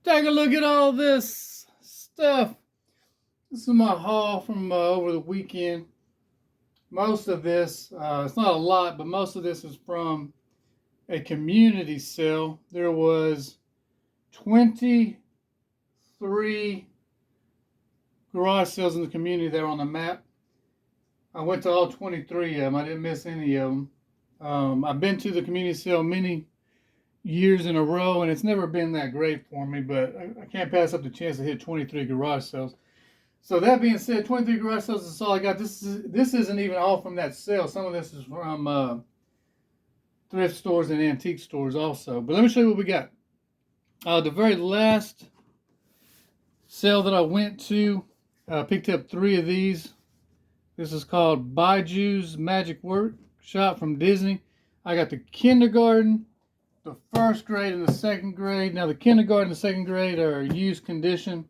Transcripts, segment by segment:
Take a look at all this stuff. This is my haul from over the weekend. Most of this, it's not a lot, but most of this is from a community sale. There was 23 garage sales in the community that are on the map. I went to all 23 of them. I didn't miss any of them. I've been to the community sale many years in a row, and it's never been that great for me, but I can't pass up the chance to hit 23 garage sales. So that being said, 23 garage sales is all I got. This isn't even all from that sale. Some of this is from thrift stores and antique stores also. But let me show you what we got. The very last sale that I went to, picked up 3 of these. This is called Baiju's Magic Workshop from Disney. I got the kindergarten, the first grade, and the second grade. Now the kindergarten and the second grade are used condition.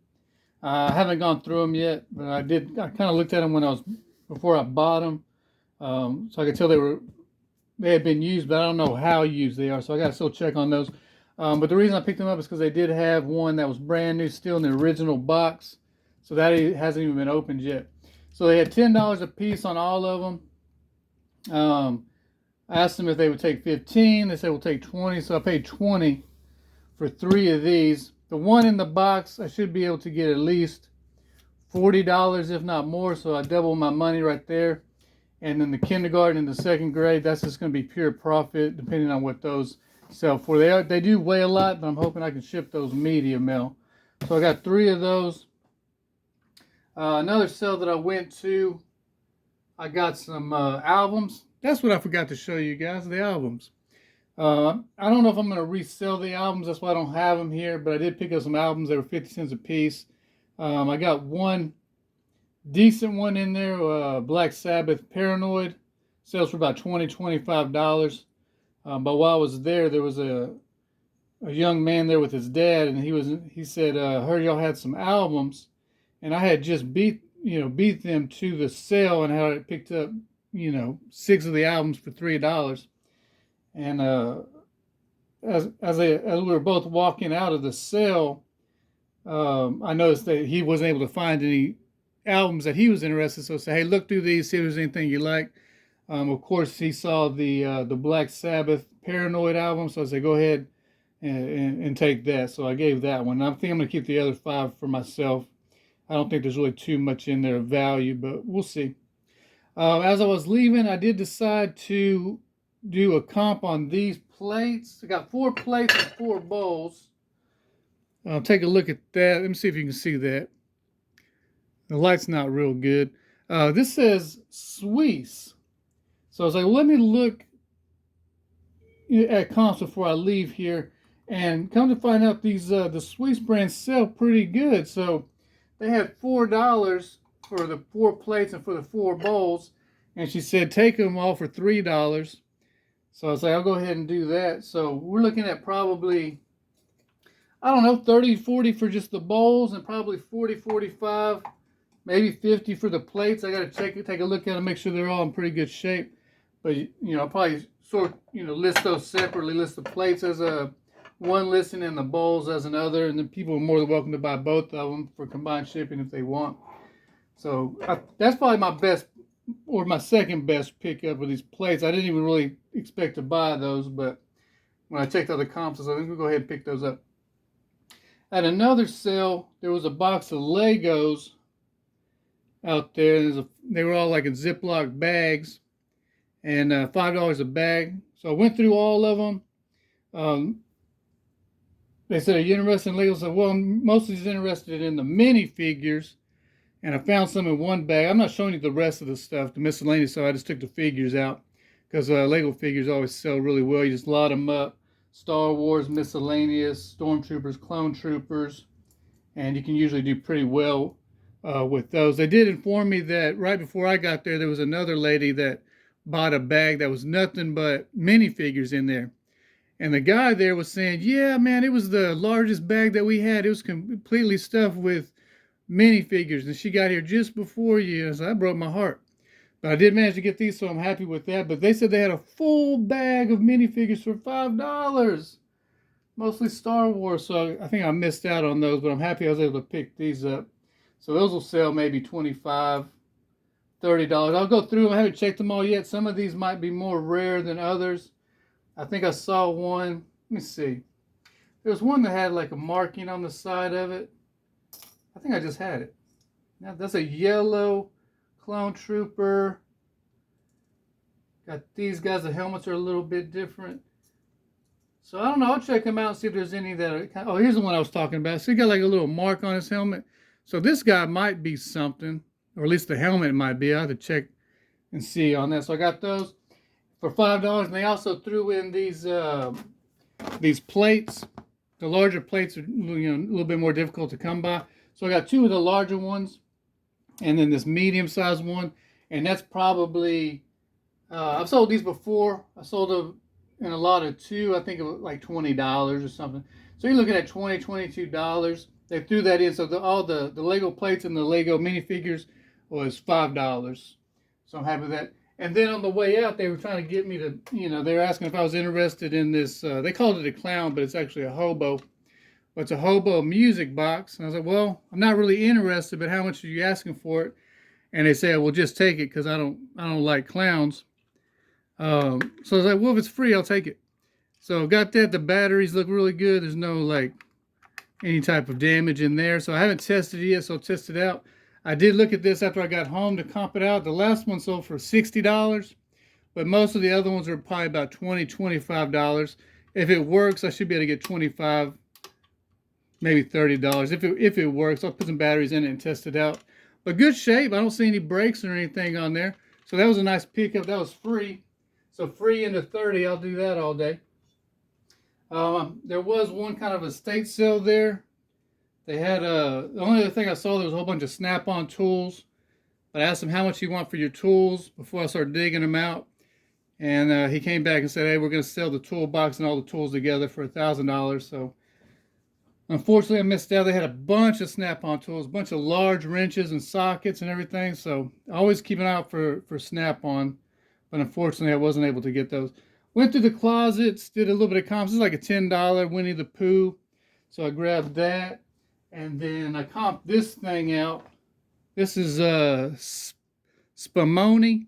I haven't gone through them yet, but I did. I kind of looked at them before I bought them, so I could tell they had been used, but I don't know how used they are. So I got to still check on those. But the reason I picked them up is because they did have one that was brand new, still in the original box, so that hasn't even been opened yet. So they had $10 a piece on all of them. I asked them if they would take 15. They said we'll take 20, so I paid 20 for 3 of these. The one in the box, I should be able to get at least $40, if not more, so I double my money right there. And then the kindergarten and the second grade, that's just going to be pure profit, depending on what those sell for. They do weigh a lot, but I'm hoping I can ship those medium mail. So I got 3 of those. Another sale that I went to, I got some albums. That's what I forgot to show you guys, the albums. I don't know if I'm going to resell the albums. That's why I don't have them here. But I did pick up some albums that were 50 cents a piece. I got one decent one in there, Black Sabbath Paranoid. Sells for about $20, $25. But while I was there was a young man there with his dad, and he said, heard y'all had some albums, and I had just beat them to the sale, and how I picked up 6 of the albums for $3. And as we were both walking out of the sale, I noticed that he wasn't able to find any albums that he was interested in. So I said, hey, look through these, see if there's anything you like. Of course, he saw the Black Sabbath Paranoid album, so I said, go ahead and take that. So I gave that one. I think I'm going to keep the other 5 for myself. I don't think there's really too much in there of value, but we'll see. As I was leaving, I did decide to do a comp on these plates. I got 4 plates and 4 bowls. Take a look at that. Let me see if you can see that. The light's not real good. This says Swiss. So I was like, well, let me look at comps before I leave here. And come to find out, the Swiss brands sell pretty good. So they had $4 for the 4 plates and for the 4 bowls. And she said, take them all for $3. So I was like, I'll go ahead and do that. So we're looking at probably, I don't know, 30, 40 for just the bowls, and probably 40, 45, maybe 50 for the plates. I got to take a look at them, make sure they're all in pretty good shape. But, I'll probably list those separately, list the plates as one listing and the bowls as another. And then people are more than welcome to buy both of them for combined shipping if they want. So that's probably my best, or my second best pickup with these plates. I didn't even really expect to buy those, but when I checked out the comps, I said, I think we'll go ahead and pick those up. At another sale, there was a box of Legos out there. They were all like in Ziploc bags, and $5 a bag. So I went through all of them. They said, are you interested in Legos? I said, well, I'm mostly just interested in the minifigures. And I found some in one bag. I'm not showing you the rest of the stuff, the miscellaneous, so I just took the figures out. Because Lego figures always sell really well. You just lot them up. Star Wars, miscellaneous, Stormtroopers, Clone Troopers. And you can usually do pretty well with those. They did inform me that right before I got there was another lady that bought a bag that was nothing but minifigures in there. And the guy there was saying, yeah, man, it was the largest bag that we had. It was completely stuffed with minifigures, and she got here just before you, so that broke my heart. But I did manage to get these, so I'm happy with that. But they said they had a full bag of minifigures for $5. mostly Star Wars, so I think I missed out on those, but I'm happy I was able to pick these up. So those will sell maybe $25, $30. I'll go through them. I haven't checked them all yet. Some of these might be more rare than others. I think I saw one. Let me see. There's one that had like a marking on the side of it. I think I just had it. Now that's a yellow clone trooper. Got these guys. The helmets are a little bit different. So I don't know. I'll check them out and see if there's any that are. Oh, here's the one I was talking about. So he got like a little mark on his helmet. So this guy might be something, or at least the helmet might be. I have to check and see on that. So I got those for $5, and they also threw in these plates. The larger plates are, you know, a little bit more difficult to come by. So I got two of the larger ones, and then this medium-sized one, and that's probably. I've sold these before. I sold them in a lot of two. I think it was like $20 or something. So you're looking at $20, $22. They threw that in. So all the Lego plates and the Lego minifigures was $5. So I'm happy with that. And then on the way out, they were trying to get me to, you know, they were asking if I was interested in this. They called it a clown, but it's actually a hobo. But it's a hobo music box. And I was like, well, I'm not really interested, but how much are you asking for it? And they said, well, just take it because I don't like clowns. So I was like, well, if it's free, I'll take it. So got that. The batteries look really good. There's no like any type of damage in there. So I haven't tested it yet, so I'll test it out. I did look at this after I got home to comp it out. The last one sold for $60, but most of the other ones are probably about $20, $25. If it works, I should be able to get $25, maybe $30. If it works, I'll put some batteries in it and test it out. But good shape. I don't see any breaks or anything on there. So that was a nice pickup. That was free. So free into 30, I'll do that all day. There was one kind of estate sale there. They had the only other thing I saw, there was a whole bunch of snap-on tools. But I asked him how much you want for your tools before I started digging them out. And he came back and said, hey, we're going to sell the toolbox and all the tools together for $1,000. So unfortunately, I missed out. They had a bunch of snap-on tools, a bunch of large wrenches and sockets and everything. So always keep an eye out for snap-on. But unfortunately, I wasn't able to get those. Went through the closets, did a little bit of comps. This is like a $10 Winnie the Pooh. So I grabbed that. And then I comped this thing out. This is Spumoni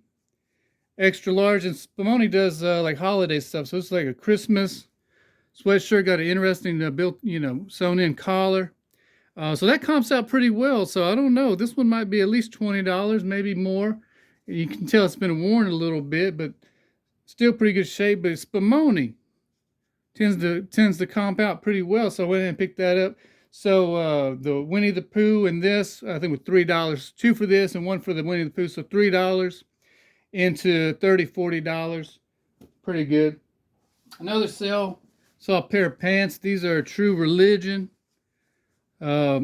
extra large. And Spumoni does like holiday stuff. So it's like a Christmas sweatshirt. Got an interesting built, you know, sewn in collar. So that comps out pretty well. So I don't know. This one might be at least $20, maybe more. You can tell it's been worn a little bit, but still pretty good shape. But Spumoni tends to comp out pretty well. So I went ahead and picked that up. So the Winnie the Pooh and this, I think, was $3. Two for this and one for the Winnie the Pooh. So $3 into $30, $40. Pretty good. Another sale. Saw a pair of pants. These are True Religion. I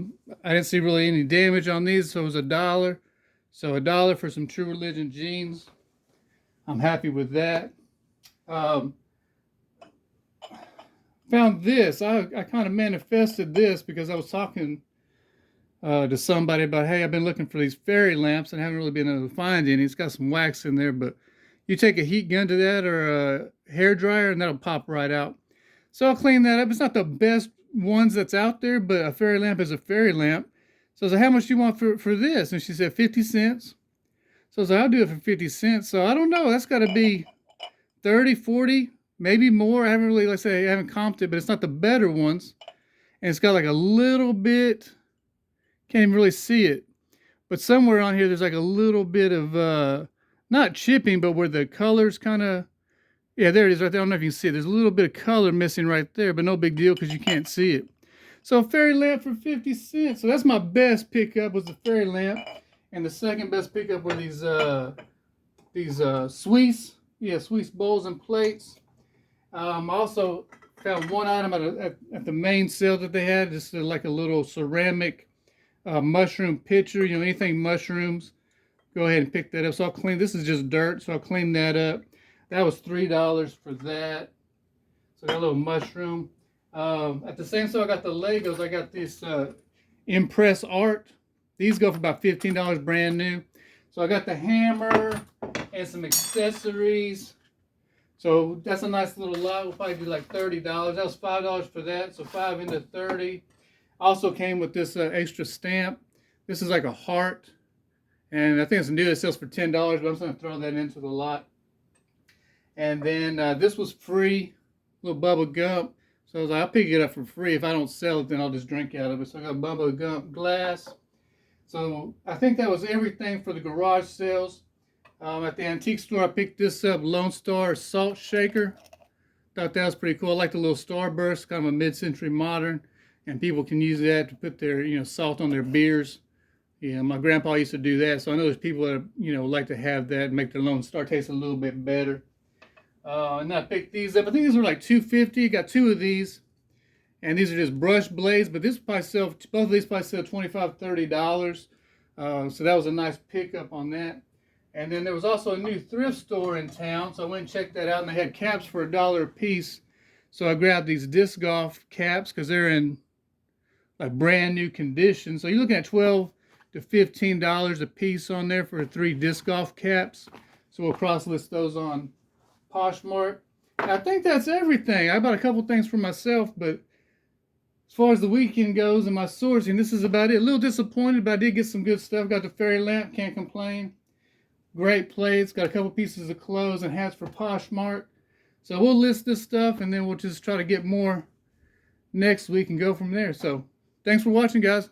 didn't see really any damage on these, so it was $1. So $1 for some True Religion jeans. I'm happy with that. Found this. I kind of manifested this because I was talking to somebody about, hey, I've been looking for these fairy lamps and haven't really been able to find any. It's got some wax in there, but you take a heat gun to that or a hair dryer and that'll pop right out. So I'll clean that up. It's not the best ones that's out there, but a fairy lamp is a fairy lamp. So I said, how much do you want for this? And she said 50 cents. So I said, I'll do it for 50 cents. So I don't know. That's got to be 30, 40, maybe more. I haven't really, like I say, I haven't comped it, but it's not the better ones. And it's got like a little bit, can't even really see it. But somewhere on here, there's like a little bit of, not chipping, but where the colors kind of, yeah, there it is right there. I don't know if you can see it. There's a little bit of color missing right there, but no big deal because you can't see it. So fairy lamp for 50 cents. So that's my best pickup was the fairy lamp. And the second best pickup were these Swiss, Swiss bowls and plates. I also found one item at the main sale that they had, just like a little ceramic mushroom pitcher. You know, anything mushrooms, go ahead and pick that up. So I'll clean, this is just dirt, so I'll clean that up. That was $3 for that. So I got a little mushroom. At the same time, I got the Legos. I got this Impress Art. These go for about $15 brand new. So I got the hammer and some accessories. So that's a nice little lot. We'll probably do like $30. That was $5 for that. So 5 into 30. Also came with this extra stamp. This is like a heart. And I think it's new. It sells for $10, but I'm just going to throw that into the lot. And then this was free, little bubble gum. So I was like, I'll pick it up for free. If I don't sell it, then I'll just drink out of it. So I got bubble gum glass. So I think that was everything for the garage sales. At the antique store, I picked this up, Lone Star Salt Shaker. Thought that was pretty cool. I like the little starburst, kind of a mid-century modern. And people can use that to put their, salt on their beers. Yeah, my grandpa used to do that. So I know there's people that, like to have that and make their Lone Star taste a little bit better. And I picked these up. I think these were like $2.50. Got 2 of these. And these are just brush blades. But this probably both of these probably sell $25, $30. So that was a nice pickup on that. And then there was also a new thrift store in town. So I went and checked that out. And they had caps for $1 a piece. So I grabbed these disc golf caps because they're in like brand new condition. So you're looking at $12 to $15 a piece on there for 3 disc golf caps. So we'll cross list those on Poshmark. I think that's everything. I bought a couple things for myself, but as far as the weekend goes and my sourcing, this is about it. A little disappointed, but I did get some good stuff. Got the fairy lamp, can't complain. Great plates, got a couple pieces of clothes and hats for Poshmark. So we'll list this stuff and then we'll just try to get more next week and go from there. So thanks for watching, guys.